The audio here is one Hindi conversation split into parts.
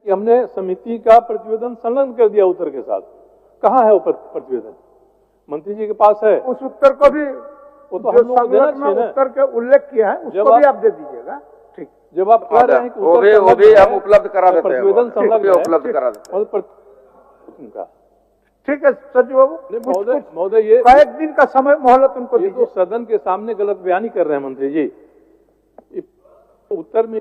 कि हमने समिति का प्रतिवेदन संलग्न कर दिया उत्तर के साथ। कहाँ है वो प्रतिवेदन? मंत्री जी के पास है। उस उत्तर को भी वो तो हम लोग देना चाहिए ना। उत्तर के उल्लेख किया है उसको भी आप दे दीजिएगा। ठीक, जब आप कह रहे हैं कि वो भी हम उपलब्ध करा देते हैं, प्रतिवेदन संलग्न है, उपलब्ध करा देते हैं। ठीक है सचिव बाबू, महोदय ये कई दिन का समय मोहलत उनको ये तो सदन के सामने गलत बयानी कर रहे हैं मंत्री जी। उत्तर में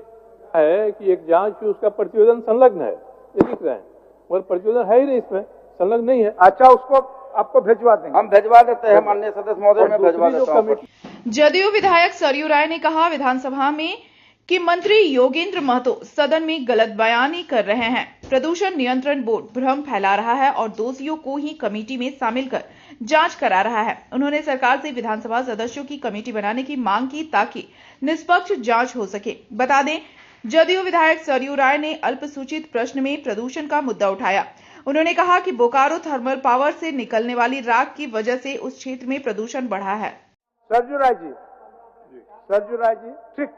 है कि एक जांच की उसका प्रतिवेदन संलग्न है, ये लिख रहे हैं, मगर प्रतिवेदन है ही नहीं, इसमें संलग्न नहीं है। अच्छा, उसको आपको भिजवा देंगे। हम भिजवा देते हैं माननीय सदस्य महोदय, मैं भिजवा देता हूं। जदयू विधायक सरयू राय ने कहा विधानसभा में कि मंत्री योगेंद्र महतो सदन में गलत बयानी कर रहे हैं। प्रदूषण नियंत्रण बोर्ड भ्रम फैला रहा है और दोषियों को ही कमेटी में शामिल कर जांच करा रहा है। उन्होंने सरकार से विधानसभा सदस्यों की कमेटी बनाने की मांग की ताकि निष्पक्ष जांच हो सके। बता दें, जदयू विधायक सरयू राय ने अल्पसूचित प्रश्न में प्रदूषण का मुद्दा उठाया। उन्होंने कहा कि बोकारो थर्मल पावर से निकलने वाली राख की वजह से उस क्षेत्र में प्रदूषण बढ़ा है। सरयू राय जी, ठीक,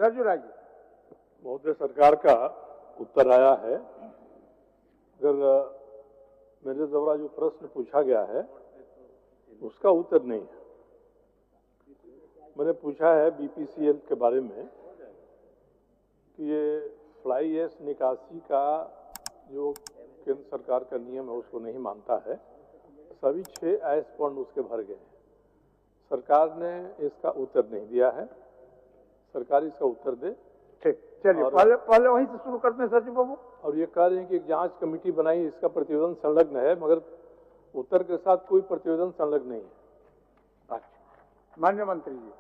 सरयू राय जी। महोदय, सरकार का उत्तर आया है। अगर मेरे द्वारा जो प्रश्न पूछा गया है उसका उत्तर नहीं है। मैंने पूछा है बीपीसीएल के बारे में कि ये फ्लाई ऐश निकासी का जो केंद्र सरकार का नियम है उसको नहीं मानता है। सभी 6 ऐश पॉइंट उसके भर गए हैं। सरकार ने इसका उत्तर नहीं दिया है। सरकार इसका उत्तर दे। ठीक, चलिए पहले वहीं से शुरू करते हैं सचिव बाबू। और ये कह रहे हैं कि एक जांच कमेटी बनाई, इसका प्रतिवेदन संलग्न है, मगर उत्तर के साथ कोई प्रतिवेदन संलग्न नहीं है। अच्छा, माननीय मंत्री जी।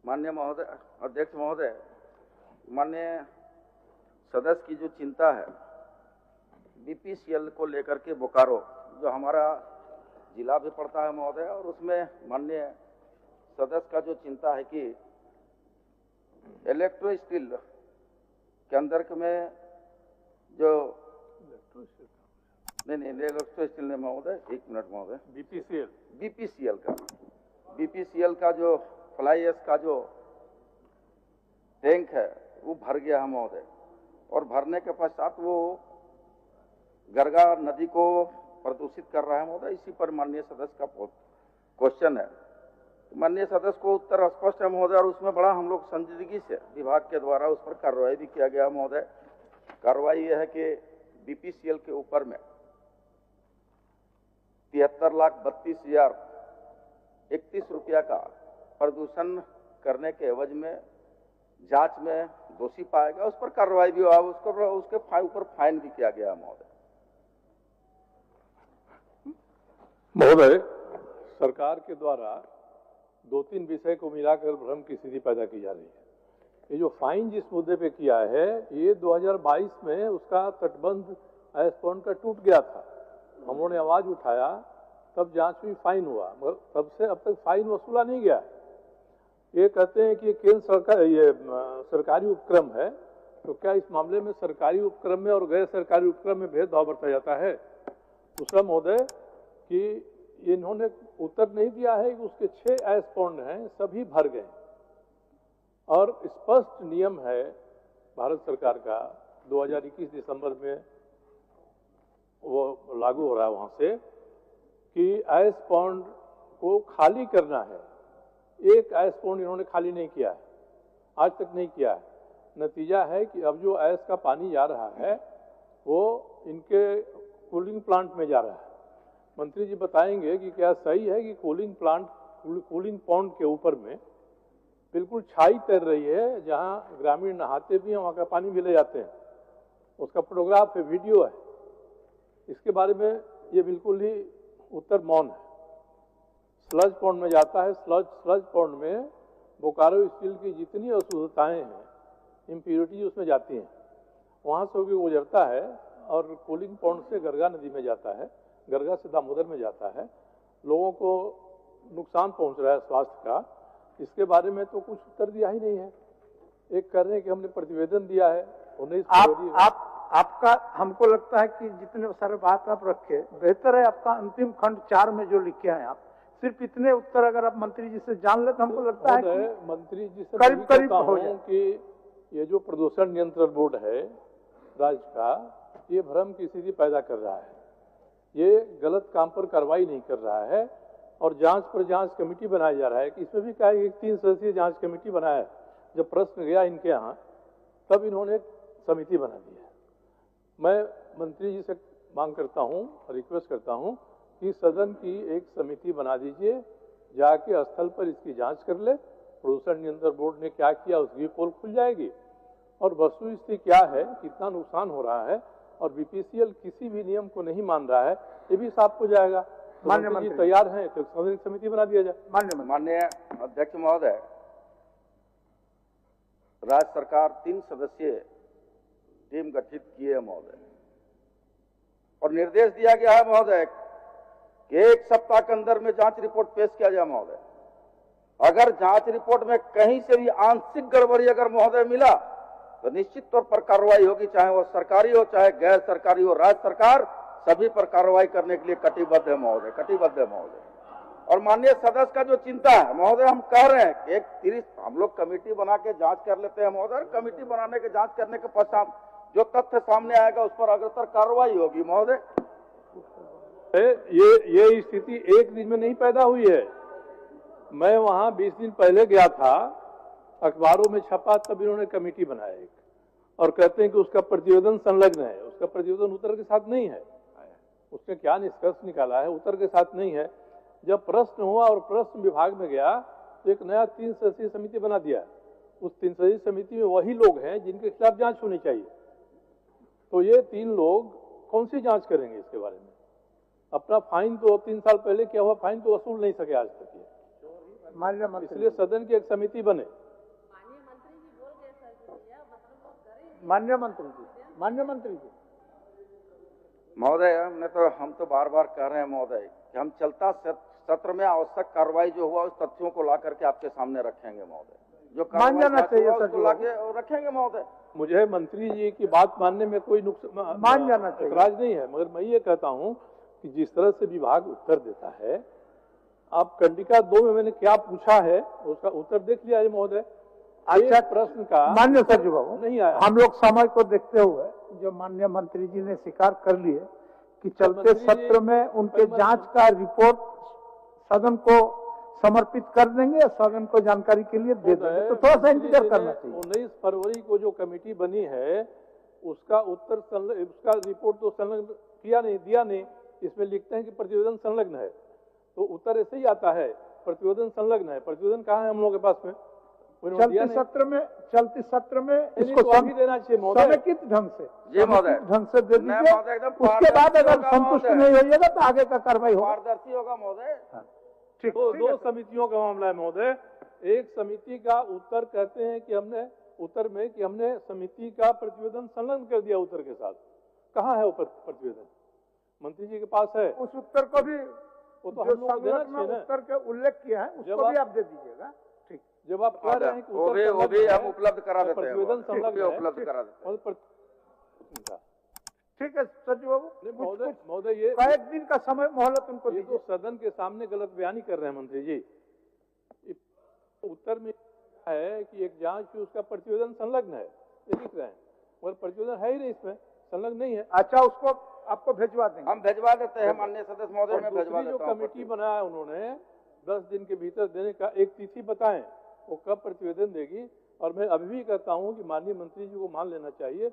माननीय महोदय, अध्यक्ष महोदय, माननीय सदस्य की जो चिंता है बीपीसीएल को लेकर के, बोकारो जो हमारा जिला भी पड़ता है महोदय, और उसमें माननीय सदस्य का जो चिंता है कि इलेक्ट्रो स्टील के अंदर में जो नहीं इलेक्ट्रो स्टील ने महोदय, एक मिनट महोदय, बीपीसीएल का जो फ्लाई ऐश का जो टैंक है वो भर गया है महोदय, और भरने के पश्चात वो गरगा नदी को प्रदूषित कर रहा है महोदय। इसी पर माननीय सदस्य का क्वेश्चन है। माननीय सदस्य को उत्तर स्पष्ट है महोदय, और उसमें बड़ा हम लोग संजीदगी से विभाग के द्वारा उस पर कार्रवाई भी किया गया महोदय। कार्रवाई यह है कि बीपीसीएल के ऊपर में 73,32,031 रुपया का प्रदूषण करने के एवज में जांच में दोषी पाया गया, उस पर कार्रवाई भी हुआ, उसके ऊपर फाइन भी किया गया महोदय। महोदय, सरकार के द्वारा 2-3 विषय को मिलाकर भ्रम की स्थिति पैदा की जा रही है। ये जो फाइन जिस मुद्दे पे किया है, ये 2022 में उसका तटबंध ऐश पॉइंट का टूट गया था। हम लोगों ने आवाज उठाया, तब जांच हुई, फाइन हुआ, मगर तब से अब तक फाइन वसूला नहीं गया। ये कहते हैं कि केंद्र सरकार ये सरकारी उपक्रम है, तो क्या इस मामले में सरकारी उपक्रम में और गैर सरकारी उपक्रम में भेदभाव बरता जाता है? दूसरा महोदय कि इन्होंने उत्तर नहीं दिया है कि उसके 6 ऐश पॉइंट हैं, सभी भर गए, और स्पष्ट नियम है भारत सरकार का 2021 दिसंबर में वो लागू हो रहा है वहां से कि ऐश पॉइंट को खाली करना है। एक ऐश पॉइंट इन्होंने खाली नहीं किया है, आज तक नहीं किया है। नतीजा है कि अब जो ऐश का पानी जा रहा है वो इनके कूलिंग प्लांट में जा रहा है। मंत्री जी बताएंगे कि क्या सही है कि कूलिंग पॉन्ड के ऊपर में बिल्कुल छाई तैर रही है, जहां ग्रामीण नहाते भी हैं, वहां का पानी भी ले जाते हैं। उसका फोटोग्राफ है, वीडियो है। इसके बारे में ये बिल्कुल ही उत्तर मौन है। स्लज पॉन्ड में जाता है, स्लज पॉन्ड में बोकारो स्टील की जितनी अशुद्धताएं हैं, इम्प्योरिटीज उसमें जाती हैं, वहां से होकर गुजरता है और कूलिंग पॉन्ड से गरगा नदी में जाता है, गरगा से दामोदर में जाता है। लोगों को नुकसान पहुंच रहा है स्वास्थ्य का। इसके बारे में तो कुछ उत्तर दिया ही नहीं है। एक कह रहे हैं कि हमने प्रतिवेदन दिया है 19 फरवरी। आपका हमको लगता है कि जितने सारे बात आप रखे, बेहतर है आपका अंतिम खंड 4 में जो लिखे हैं आप, सिर्फ इतने उत्तर अगर आप मंत्री जी से जान ले तो हमको लगता है कि मंत्री जी से करीब हो जाए कि ये जो प्रदूषण नियंत्रण बोर्ड है राज्य का, ये भ्रम की स्थिति पैदा कर रहा है। ये गलत काम पर कार्रवाई नहीं कर रहा है और जांच पर जांच कमेटी बनाया जा रहा है कि इसमें भी क्या है, 3 सदस्यीय जांच कमेटी बनाया है। जब प्रश्न गया इनके यहाँ तब इन्होंने एक समिति बना दी है। मैं मंत्री जी से मांग करता हूँ, रिक्वेस्ट करता हूँ कि सदन की एक समिति बना दीजिए, जाके स्थल पर इसकी जांच कर ले। प्रदूषण नियंत्रण बोर्ड ने क्या किया उसकी पोल खुल जाएगी और वस्तुस्थिति क्या है, कितना नुकसान हो रहा है और बीपीसीएल किसी भी नियम को नहीं मान रहा है, ये भी साफ हो जाएगा। तो मंत्री जी तैयार हैं तो समिति बना दिया जाए। माननीय अध्यक्ष महोदय, राज्य सरकार 3 सदस्यीय टीम गठित की है महोदय, और निर्देश दिया गया है महोदय कि 1 सप्ताह के अंदर में जांच रिपोर्ट पेश किया जाए महोदय। अगर जांच रिपोर्ट में कहीं से भी आंशिक गड़बड़ी अगर महोदय मिला तो निश्चित तौर पर कार्रवाई होगी, चाहे वो सरकारी हो चाहे गैर सरकारी हो। राज्य सरकार सभी पर कार्रवाई करने के लिए कटिबद्ध है महोदय, कटिबद्ध है महोदय। और माननीय सदस्य का जो चिंता है महोदय, हम कह रहे हैं कि एक 30 हम लोग कमेटी बना के जांच कर लेते हैं महोदय। कमेटी बनाने के जांच करने के पश्चात जो तथ्य सामने आएगा उस पर अग्रतर कार्रवाई होगी महोदय। ये स्थिति एक दिन में नहीं पैदा हुई है। मैं वहां 20 दिन पहले गया था, अखबारों में छपा, तब इन्होंने कमेटी बनाया एक, और कहते हैं कि उसका प्रतिवेदन संलग्न है। उसका प्रतिवेदन उत्तर के साथ नहीं है। उसने क्या निष्कर्ष निकाला है, उत्तर के साथ नहीं है। जब प्रश्न हुआ और प्रश्न विभाग में गया तो एक नया 3 सदस्यीय समिति बना दिया। उस 3 सदस्यीय समिति में वही लोग हैं जिनके खिलाफ जांच होनी चाहिए। तो ये 3 लोग कौन सी जांच करेंगे इसके बारे में? अपना फाइन तो 3 साल पहले क्या हुआ, फाइन तो वसूल नहीं सके आज तक ये। इसलिए सदन की एक समिति बने। माननीय मंत्री जी महोदय, हम तो बार बार कह रहे हैं महोदय कि हम चलता सत्र में आवश्यक कार्रवाई जो हुआ उस तथ्यों को ला करके आपके सामने रखेंगे महोदय। जो मान जाना चाहिए उसको ला के रखेंगे महोदय। मुझे मंत्री जी की बात मानने में कोई नुकसान मान जाना चाहिए, ऐतराज नहीं है, मगर मैं ये कहता हूँ कि जिस तरह से विभाग उत्तर देता है, आप कंडिका 2 में मैंने क्या पूछा है उसका उत्तर देख लिया है महोदय। अच्छा, प्रश्न का माननीय सचिव बाबू नहीं आया। हम लोग समय को देखते हुए जो माननीय मंत्री जी ने स्वीकार कर लिए कि चलते सत्र में उनके जांच का रिपोर्ट सदन को समर्पित कर देंगे, सदन को जानकारी के लिए दे देंगे, तो थोड़ा सा इंतजार करना चाहिए। 19 फरवरी को जो कमेटी बनी है उसका उत्तर उसका रिपोर्ट तो संलग्न किया नहीं, दिया नहीं। इसमें लिखते हैं कि प्रतिवेदन संलग्न है, तो उत्तर ऐसे ही आता है प्रतिवेदन संलग्न है। प्रतिवेदन कहाँ है हम लोगों के पास में? चलते सत्र में इसको तो देना चाहिए महोदय, समेकित ढंग से ढंग से दे दीजिए। उसके बाद अगर संतुष्ट नहीं होइएगा तो आगे का कार्रवाई होगा, पारदर्शी होगा महोदय। ठीक। तो 2 समितियों का मामला है महोदय। एक समिति का उत्तर कहते हैं कि हमने समिति का प्रतिवेदन संलग्न कर दिया उत्तर के साथ। कहाँ है वो प्रतिवेदन? मंत्री जी के पास है। उस उत्तर को भी वो तो हम लोग देना चाहिए ना। उत्तर के उल्लेख किया है उसको भी आप दे दीजिएगा। ठीक, जब आप कह रहे हैं कि वो भी हम उपलब्ध करा देते हैं, प्रतिवेदन संलग्न है, उपलब्ध करा देते हैं। ठीक है सचिव बाबू, महोदय ये कई दिन का समय मोहलत उनको ये तो सदन के सामने गलत बयानी कर रहे हैं मंत्री जी। उत्तर में है कि एक जांच की उसका प्रतिवेदन संलग्न है, ये लिख रहे हैं, मगर प्रतिवेदन है ही नहीं, इसमें संलग्न नहीं है। अच्छा, उसको आपको भेजवा देंगे, हम भेजवा देते हैं माननीय सदस्य महोदय। में भेजवा देता हूं। जो कमेटी बनाया उन्होंने 10 दिन के भीतर देने का एक तिथि बताएं, वो कब प्रतिवेदन देगी। और मैं अभी भी कहता हूं कि माननीय मंत्री जी को मान लेना चाहिए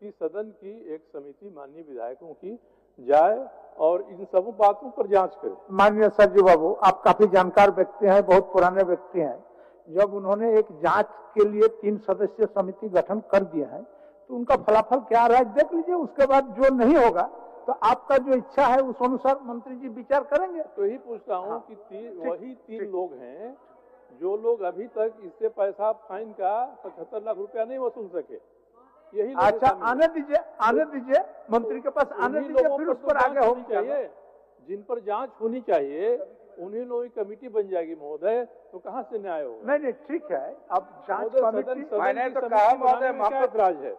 कि सदन की एक समिति माननीय विधायकों की जाए और इन सब बातों पर जांच करे। माननीय सचिव बाबू, आप काफी जानकार व्यक्ति हैं, बहुत पुराने व्यक्ति हैं। जब उन्होंने एक जांच के लिए 3 सदस्यीय समिति गठन कर दिया है तो उनका फलाफल क्या रहा है देख लीजिए। उसके बाद जो नहीं होगा तो आपका जो इच्छा है उस अनुसार मंत्री जी विचार करेंगे। तो यही पूछता हूँ कि वही 3 लोग हैं जो लोग अभी तक इससे पैसा फाइन का 75 लाख रुपया नहीं वसूल सके। यही अच्छा, आने दीजिए मंत्री के पास आने दीजिए, फिर उस पर आगे होनी चाहिए। जिन पर जांच होनी चाहिए उन्हीं लोगों की कमेटी बन जाएगी महोदय, तो कहाँ से न्याय होगा? नहीं, ठीक है। अब जांच कमेटी मैंने तो कहा महोदय, ऐतराज है।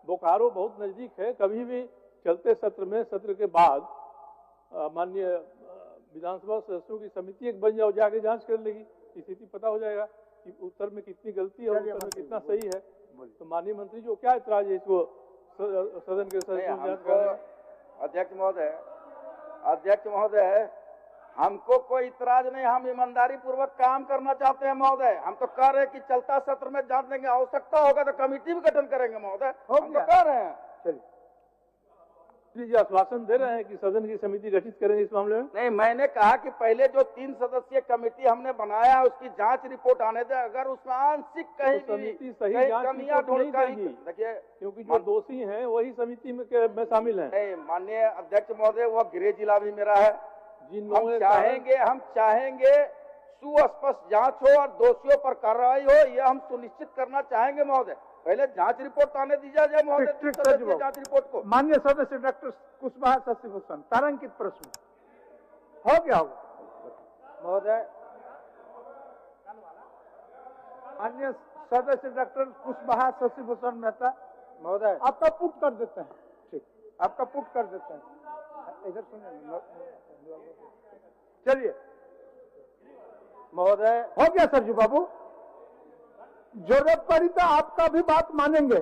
बोकारो बहुत नजदीक है, कभी भी चलते सत्र के बाद माननीय विधानसभा सदस्यों की समिति एक बन जाओ, जाके जांच कर लेगी, स्थिति पता हो जाएगा कि उत्तर में कितनी गलती है और उत्तर में कितना सही है। बोलिए। तो माननीय मंत्री जो क्या इतराज है इसको सदन के सदस्य नहीं, को जांच हमको करने? अध्यक्ष महोदय हमको कोई इतराज नहीं, हम ईमानदारी पूर्वक काम करना चाहते हैं महोदय। हम तो कह रहे हैं कि चलता सत्र में जांच देंगे, आवश्यकता होगा तो कमेटी भी गठन करेंगे महोदय, हम तो कह रहे हैं। चलिए, जी आश्वासन दे रहे हैं कि सदन की समिति गठित करेंगे इस मामले में? नहीं, मैंने कहा कि पहले जो 3 सदस्यीय कमेटी हमने बनाया है उसकी जांच रिपोर्ट आने दे, अगर उसमें आंशिक कहीं तो भी समिति सही कहीं जांच कमियां रिपोर्ट नहीं ढूंढकर देगी। देखिए, क्योंकि जो दोषी हैं वही समिति में शामिल हैं। नहीं, माननीय अध्यक्ष महोदय, वह गृह जिला भी मेरा है। जिन हम लोगों चाहेंगे सुस्पष्ट जांच हो और दोषियों पर कार्रवाई हो, यह हम सुनिश्चित करना चाहेंगे महोदय। पहले जांच रिपोर्ट आने दीजिए महोदय, ठीक, सचिव। जांच रिपोर्ट को। माननीय सदस्य डॉक्टर कुशवाहा शशिभूषण, तारांकित प्रश्न हो गया होगा महोदय। माननीय सदस्य डॉक्टर कुशवाहा शशिभूषण मेहता महोदय, आपका पुट कर देते हैं। ठीक, आपका पुट कर देते हैं। इधर सुनिए, चलिए महोदय। हो गया सरजू बाबू, जरूरत पड़ी तो आपका भी बात मानेंगे।